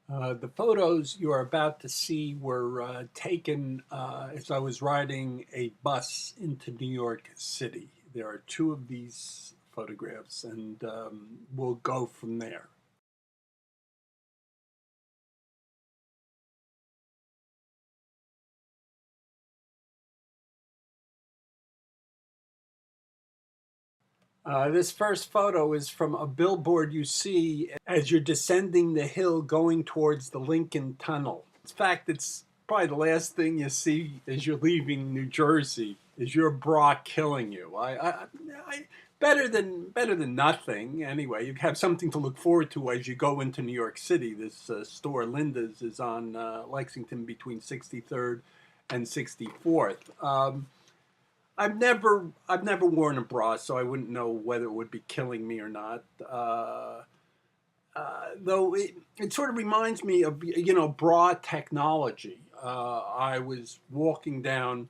The photos you are about to see were taken as I was riding a bus into New York City. There are two of these photographs, and we'll go from there. This first photo is from a billboard you see as you're descending the hill going towards the Lincoln Tunnel. In fact, it's probably the last thing you see as you're leaving New Jersey is your bra killing you. Better than nothing. Anyway, you have something to look forward to as you go into New York City. This store, Linda's, is on Lexington between 63rd and 64th. I've never worn a bra, so I wouldn't know whether it would be killing me or not. Though it sort of reminds me of bra technology. I was walking down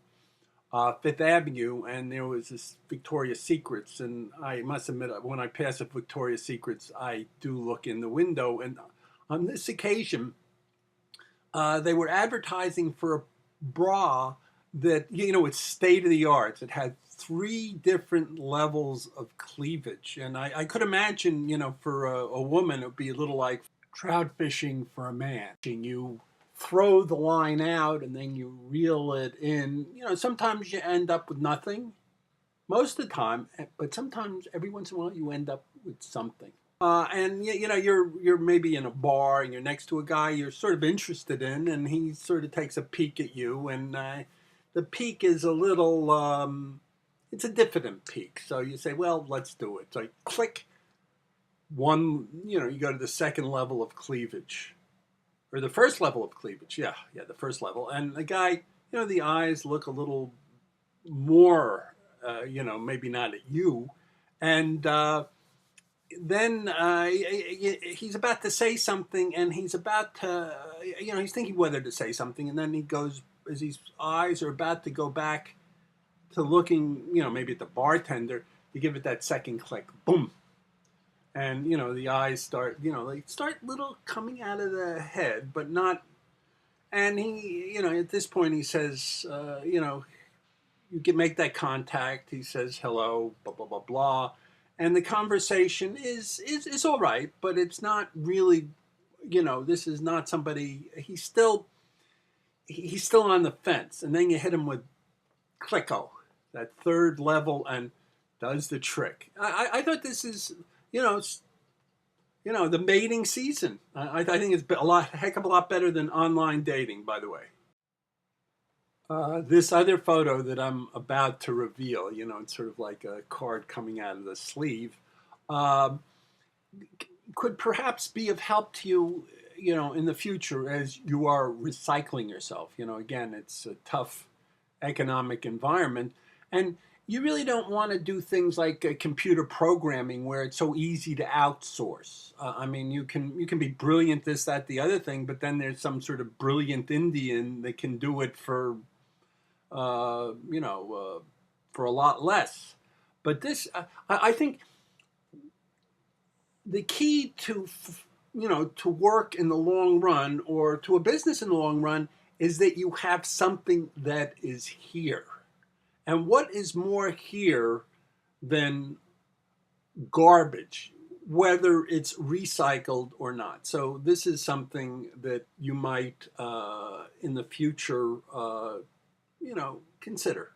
Fifth Avenue, and there was this Victoria's Secrets, and I must admit, when I pass a Victoria's Secrets, I do look in the window. And on this occasion, they were advertising for a bra that it's state of the art. It had three different levels of cleavage, and I could imagine for a woman it would be a little like trout fishing for a man. You throw the line out and then you reel it in. Sometimes you end up with nothing. Most of the time, but sometimes every once in a while you end up with something. And you're maybe in a bar and you're next to a guy you're sort of interested in, and he sort of takes a peek at you, and the peek is a little, it's a diffident peek. So you say, well, let's do it. So you click one, you go to the second level of cleavage, or the first level of cleavage. Yeah, the first level, and the guy, the eyes look a little more, maybe not at you, and then he's about to say something, and he's about to, he's thinking whether to say something, and then he goes, as his eyes are about to go back to looking, maybe at the bartender, you give it that second click, boom, and the eyes start, they start little coming out of the head, but not. And he, at this point, he says, you can make that contact. He says hello, blah blah blah blah, and the conversation is all right, but it's not really. This is not somebody. He's still on the fence, and then you hit him with clicko, that third level, and does the trick. I thought this is the mating season. I think it's a heck of a lot better than online dating, by the way. This other photo that I'm about to reveal, it's sort of like a card coming out of the sleeve, uh, could perhaps be of help to you, in the future as you are recycling yourself. Again, it's a tough economic environment, and you really don't want to do things like computer programming where it's so easy to outsource. I mean, you can be brilliant, this, that, the other thing, but then there's some sort of brilliant Indian that can do it for uh, you know, for a lot less. But this, I think, the key to, to work in the long run, or to a business in the long run, is that you have something that is here. And what is more here than garbage, whether it's recycled or not? So this is something that you might, in the future, consider.